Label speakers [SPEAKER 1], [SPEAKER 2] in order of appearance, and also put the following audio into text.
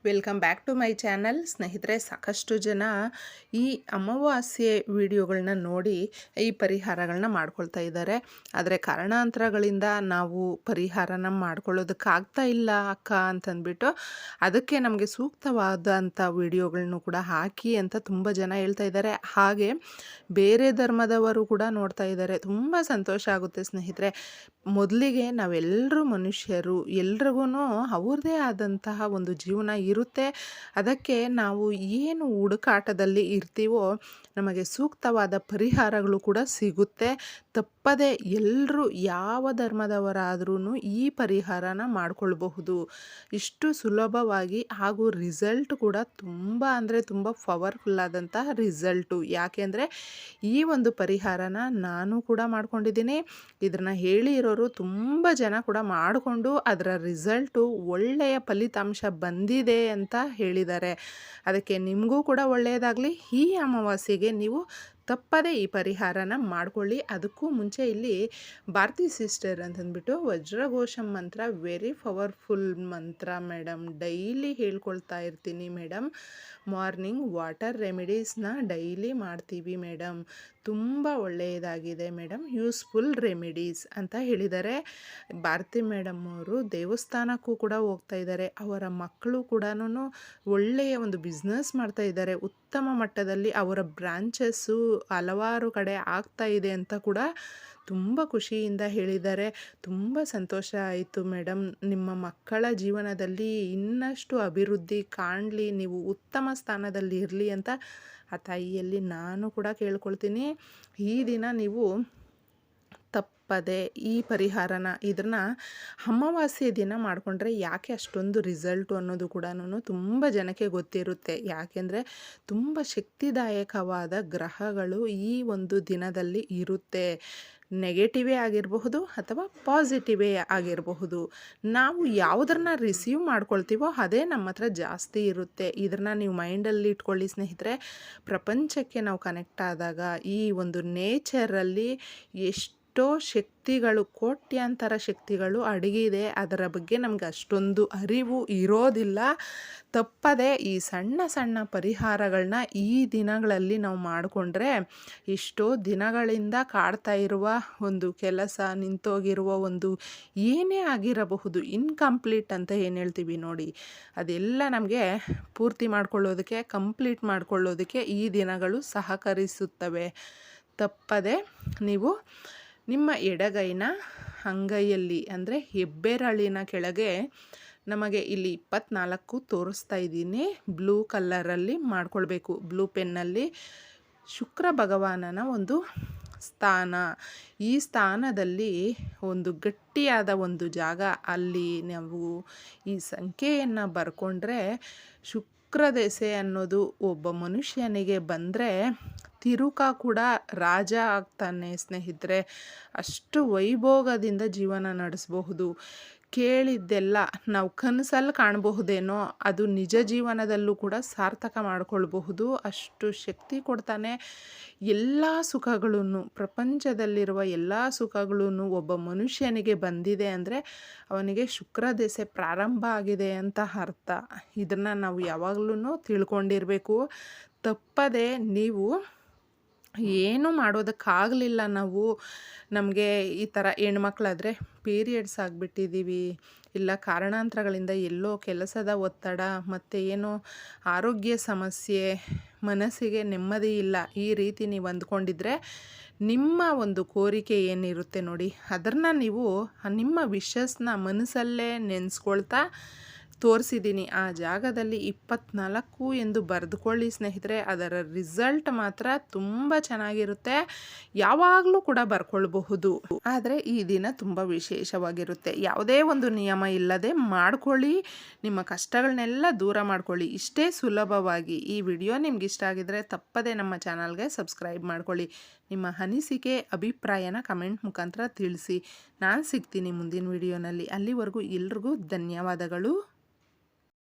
[SPEAKER 1] Welcome back to my channel. ಸ್ನೇಹಿತರೆ, ಸಾಕಷ್ಟು ಜನ ಈ ಅಮಾವಾಸ್ಯೆ ವಿಡಿಯೋಗಳನ್ನ ನೋಡಿ ಈ ಪರಿಹಾರಗಳನ್ನ ಮಾಡ್ಕೊಳ್ತಾ ಇದ್ದಾರೆ. ಆದರೆ ಕಾರಣಾಂತರಗಳಿಂದ ನಾವು ಪರಿಹಾರನ ಮಾಡ್ಕೊಳ್ಳೋದಕ್ಕಾಗ್ತಾ ಇಲ್ಲ ಅಕ್ಕ ಅಂತಂದ್ಬಿಟ್ಟು ಅದಕ್ಕೆ ನಮಗೆ ಸೂಕ್ತವಾದಂಥ ವಿಡಿಯೋಗಳನ್ನು ಕೂಡ ಹಾಕಿ ಅಂತ ತುಂಬ ಜನ ಹೇಳ್ತಾ ಇದ್ದಾರೆ. ಹಾಗೆ ಬೇರೆ ಧರ್ಮದವರು ಕೂಡ ನೋಡ್ತಾ ಇದ್ದಾರೆ. ತುಂಬ ಸಂತೋಷ ಆಗುತ್ತೆ ಸ್ನೇಹಿತರೆ. ಮೊದಲಿಗೆ ನಾವೆಲ್ಲರೂ ಮನುಷ್ಯರು, ಎಲ್ರಿಗೂ ಅವ್ರದ್ದೇ ಆದಂತಹ ಒಂದು ಜೀವನ ಇರುತ್ತೆ. ಅದಕ್ಕೆ ನಾವು ಏನು ಹುಡುಕಾಟದಲ್ಲಿ ಇರ್ತೀವೋ ನಮಗೆ ಸೂಕ್ತವಾದ ಪರಿಹಾರಗಳು ಕೂಡ ಸಿಗುತ್ತೆ. ತಪ್ಪದೆ ಎಲ್ಲರೂ ಯಾವ ಧರ್ಮದವರಾದ್ರೂ ಈ ಪರಿಹಾರನ ಮಾಡ್ಕೊಳ್ಬಹುದು. ಇಷ್ಟು ಸುಲಭವಾಗಿ ಹಾಗೂ ರಿಸಲ್ಟ್ ಕೂಡ ತುಂಬ ಅಂದರೆ ತುಂಬ ಪವರ್ಫುಲ್ ಆದಂತಹ ರಿಸಲ್ಟು. ಯಾಕೆಂದರೆ ಈ ಒಂದು ಪರಿಹಾರನ ನಾನು ಕೂಡ ಮಾಡ್ಕೊಂಡಿದ್ದೀನಿ. ಇದನ್ನು ಹೇಳಿರೋರು ತುಂಬ ಜನ ಕೂಡ ಮಾಡಿಕೊಂಡು ಅದರ ರಿಸಲ್ಟು ಒಳ್ಳೆಯ ಫಲಿತಾಂಶ ಬಂದಿದೆ ಅಂತ ಹೇಳಿದ್ದಾರೆ. ಅದಕ್ಕೆ ನಿಮಗೂ ಕೂಡ ಒಳ್ಳೆಯದಾಗಲಿ. ಈ ಅಮಾವಾಸ್ಯೆಗೆ ನೀವು ತಪ್ಪದೆ ಈ ಪರಿಹಾರನ ಮಾಡ್ಕೊಳ್ಳಿ. ಅದಕ್ಕೂ ಮುಂಚೆ ಇಲ್ಲಿ ಭಾರತಿ ಸಿಸ್ಟರ್ ಅಂತಂದ್ಬಿಟ್ಟು ವಜ್ರಘೋಷಂ ಮಂತ್ರ ವೆರಿ ಪವರ್ಫುಲ್ ಮಂತ್ರ ಮೇಡಮ್. ಡೈಲಿ ಹೇಳ್ಕೊಳ್ತಾ ಇರ್ತೀನಿ ಮೇಡಮ್. ಮಾರ್ನಿಂಗ್ ವಾಟರ್ ರೆಮಿಡೀಸ್ನ ಡೈಲಿ ಮಾಡ್ತೀವಿ ಮೇಡಮ್. ತುಂಬ ಒಳ್ಳೆಯದಾಗಿದೆ ಮೇಡಮ್, ಯೂಸ್ಫುಲ್ ರೆಮಿಡೀಸ್ ಅಂತ ಹೇಳಿದ್ದಾರೆ. ಭಾರತಿ ಮೇಡಮ್ ಅವರು ದೇವಸ್ಥಾನಕ್ಕೂ ಕೂಡ ಹೋಗ್ತಾ ಇದ್ದಾರೆ. ಅವರ ಮಕ್ಕಳು ಕೂಡ ಒಳ್ಳೆಯ ಒಂದು ಬಿಸ್ನೆಸ್ ಮಾಡ್ತಾ ಇದ್ದಾರೆ. ಉತ್ತಮ ಮಟ್ಟದಲ್ಲಿ ಅವರ ಬ್ರಾಂಚಸ್ಸು ಹಲವಾರು ಕಡೆ ಆಗ್ತಾ ಇದೆ ಅಂತ ಕೂಡ ತುಂಬ ಖುಷಿಯಿಂದ ಹೇಳಿದ್ದಾರೆ. ತುಂಬ ಸಂತೋಷ ಆಯಿತು ಮೇಡಮ್. ನಿಮ್ಮ ಮಕ್ಕಳ ಜೀವನದಲ್ಲಿ ಇನ್ನಷ್ಟು ಅಭಿವೃದ್ಧಿ ಕಾಣಲಿ, ನೀವು ಉತ್ತಮ ಸ್ಥಾನದಲ್ಲಿ ಇರಲಿ ಅಂತ ಆ ತಾಯಿಯಲ್ಲಿ ನಾನು ಕೂಡ ಕೇಳ್ಕೊಳ್ತೀನಿ. ಈ ದಿನ ನೀವು ತಪ್ಪದೆ ಈ ಪರಿಹಾರನ ಇದನ್ನು ಅಮಾವಾಸ್ಯೆ ದಿನ ಮಾಡಿಕೊಂಡ್ರೆ ಯಾಕೆ ಅಷ್ಟೊಂದು ರಿಸಲ್ಟು ಅನ್ನೋದು ಕೂಡ ತುಂಬ ಜನಕ್ಕೆ ಗೊತ್ತಿರುತ್ತೆ. ಯಾಕೆಂದರೆ ತುಂಬ ಶಕ್ತಿದಾಯಕವಾದ ಗ್ರಹಗಳು ಈ ಒಂದು ದಿನದಲ್ಲಿ ಇರುತ್ತೆ. ನೆಗೆಟಿವೇ ಆಗಿರಬಹುದು ಅಥವಾ ಪಾಸಿಟಿವೇ ಆಗಿರಬಹುದು. ನಾವು ಯಾವುದನ್ನ ರಿಸೀವ್ ಮಾಡ್ಕೊಳ್ತೀವೋ ಅದೇ ನಮ್ಮ ಹತ್ರ ಜಾಸ್ತಿ ಇರುತ್ತೆ. ಇದನ್ನು ನೀವು ಮೈಂಡಲ್ಲಿ ಇಟ್ಕೊಳ್ಳಿ ಸ್ನೇಹಿತರೆ. ಪ್ರಪಂಚಕ್ಕೆ ನಾವು ಕನೆಕ್ಟ್ ಆದಾಗ ಈ ಒಂದು ನೇಚರಲ್ಲಿ ಎಷ್ಟೋ ಶಕ್ತಿಗಳು, ಕೋಟ್ಯಾಂತರ ಶಕ್ತಿಗಳು ಅಡಗಿದೆ. ಅದರ ಬಗ್ಗೆ ನಮ್ಗೆ ಅಷ್ಟೊಂದು ಅರಿವು ಇರೋದಿಲ್ಲ. ತಪ್ಪದೆ ಈ ಸಣ್ಣ ಸಣ್ಣ ಪರಿಹಾರಗಳನ್ನ ಈ ದಿನಗಳಲ್ಲಿ ನಾವು ಮಾಡಿಕೊಂಡ್ರೆ ಎಷ್ಟೋ ದಿನಗಳಿಂದ ಕಾಡ್ತಾ ಇರುವ ಒಂದು ಕೆಲಸ, ನಿಂತೋಗಿರುವ ಒಂದು ಏನೇ ಆಗಿರಬಹುದು, ಇನ್ಕಂಪ್ಲೀಟ್ ಅಂತ ಏನು ಹೇಳ್ತೀವಿ ನೋಡಿ, ಅದೆಲ್ಲ ನಮಗೆ ಪೂರ್ತಿ ಮಾಡ್ಕೊಳ್ಳೋದಕ್ಕೆ, ಕಂಪ್ಲೀಟ್ ಮಾಡ್ಕೊಳ್ಳೋದಕ್ಕೆ ಈ ದಿನಗಳು ಸಹಕರಿಸುತ್ತವೆ. ತಪ್ಪದೆ ನೀವು ನಿಮ್ಮ ಎಡಗೈನ ಅಂಗೈಯಲ್ಲಿ ಅಂದರೆ ಹೆಬ್ಬೆರಳಿನ ಕೆಳಗೆ ನಮಗೆ ಇಲ್ಲಿ 24 ತೋರಿಸ್ತಾ ಇದ್ದೀನಿ, ಬ್ಲೂ ಕಲರಲ್ಲಿ ಮಾಡ್ಕೊಳ್ಬೇಕು. ಬ್ಲೂ ಪೆನ್ನಲ್ಲಿ ಶುಕ್ರ ಭಗವಾನನ ಒಂದು ಸ್ಥಾನ, ಈ ಸ್ಥಾನದಲ್ಲಿ ಒಂದು ಗಟ್ಟಿಯಾದ ಒಂದು ಜಾಗ, ಅಲ್ಲಿ ನಾವು ಈ ಸಂಖ್ಯೆಯನ್ನು ಬರ್ಕೊಂಡ್ರೆ ಶುಕ್ರ ದೆಸೆ ಅನ್ನೋದು ಒಬ್ಬ ಮನುಷ್ಯನಿಗೆ ಬಂದರೆ ತಿರುಕ ಕೂಡ ರಾಜ ಆಗ್ತಾನೆ ಸ್ನೇಹಿತರೆ. ಅಷ್ಟು ವೈಭೋಗದಿಂದ ಜೀವನ ನಡೆಸಬಹುದು. ಕೇಳಿದ್ದೆಲ್ಲ ನಾವು ಕನಸಲ್ಲಿ ಕಾಣಬಹುದೇನೋ ಅದು ನಿಜ ಜೀವನದಲ್ಲೂ ಕೂಡ ಸಾರ್ಥಕ ಮಾಡಿಕೊಳ್ಬಹುದು. ಅಷ್ಟು ಶಕ್ತಿ ಕೊಡ್ತಾನೆ. ಎಲ್ಲ ಸುಖಗಳನ್ನು, ಪ್ರಪಂಚದಲ್ಲಿರುವ ಎಲ್ಲ ಸುಖಗಳೂ ಒಬ್ಬ ಮನುಷ್ಯನಿಗೆ ಬಂದಿದೆ ಅಂದರೆ ಅವನಿಗೆ ಶುಕ್ರ ದೆಸೆ ಪ್ರಾರಂಭ ಆಗಿದೆ ಅಂತ ಅರ್ಥ. ಇದನ್ನು ನಾವು ಯಾವಾಗಲೂ ತಿಳ್ಕೊಂಡಿರಬೇಕು. ತಪ್ಪದೆ ನೀವು ಏನೂ ಮಾಡೋದಕ್ಕಾಗಲಿಲ್ಲ, ನಮಗೆ ಈ ಥರ ಹೆಣ್ಮಕ್ಳಾದರೆ ಪೀರಿಯಡ್ಸ್ ಆಗಿಬಿಟ್ಟಿದ್ದೀವಿ, ಇಲ್ಲ ಕಾರಣಾಂತರಗಳಿಂದ ಎಲ್ಲೋ ಕೆಲಸದ ಒತ್ತಡ ಮತ್ತು ಏನೋ ಆರೋಗ್ಯ ಸಮಸ್ಯೆ, ಮನಸ್ಸಿಗೆ ನೆಮ್ಮದಿ ಇಲ್ಲ, ಈ ರೀತಿ ನೀವು ಅಂದ್ಕೊಂಡಿದ್ರೆ ನಿಮ್ಮ ಒಂದು ಕೋರಿಕೆ ಏನಿರುತ್ತೆ ನೋಡಿ, ಅದನ್ನು ನೀವು ನಿಮ್ಮ ವಿಶಸ್ನ ಮನಸ್ಸಲ್ಲೇ ನೆನೆಸ್ಕೊಳ್ತಾ ತೋರಿಸಿದ್ದೀನಿ. ಆ ಜಾಗದಲ್ಲಿ 24 ಎಂದು ಬರೆದುಕೊಳ್ಳಿ ಸ್ನೇಹಿತರೆ. ಅದರ ರಿಸಲ್ಟ್ ಮಾತ್ರ ತುಂಬ ಚೆನ್ನಾಗಿರುತ್ತೆ. ಯಾವಾಗಲೂ ಕೂಡ ಬರ್ಕೊಳ್ಬಹುದು. ಆದರೆ ಈ ದಿನ ತುಂಬ ವಿಶೇಷವಾಗಿರುತ್ತೆ. ಯಾವುದೇ ಒಂದು ನಿಯಮ ಇಲ್ಲದೆ ಮಾಡ್ಕೊಳ್ಳಿ. ನಿಮ್ಮ ಕಷ್ಟಗಳನ್ನೆಲ್ಲ ದೂರ ಮಾಡ್ಕೊಳ್ಳಿ. ಇಷ್ಟೇ ಸುಲಭವಾಗಿ. ಈ ವಿಡಿಯೋ ನಿಮ್ಗೆ ಇಷ್ಟ ಆಗಿದ್ರೆ ತಪ್ಪದೆ ನಮ್ಮ ಚಾನಲ್ಗೆ ಸಬ್ಸ್ಕ್ರೈಬ್ ಮಾಡ್ಕೊಳ್ಳಿ. ನಿಮ್ಮ ಅನಿಸಿಕೆ, ಅಭಿಪ್ರಾಯನ ಕಮೆಂಟ್ ಮುಖಾಂತರ ತಿಳಿಸಿ. ನಾನು ಸಿಗ್ತೀನಿ ಮುಂದಿನ ವಿಡಿಯೋನಲ್ಲಿ. ಅಲ್ಲಿವರೆಗೂ ಎಲ್ರಿಗೂ ಧನ್ಯವಾದಗಳು.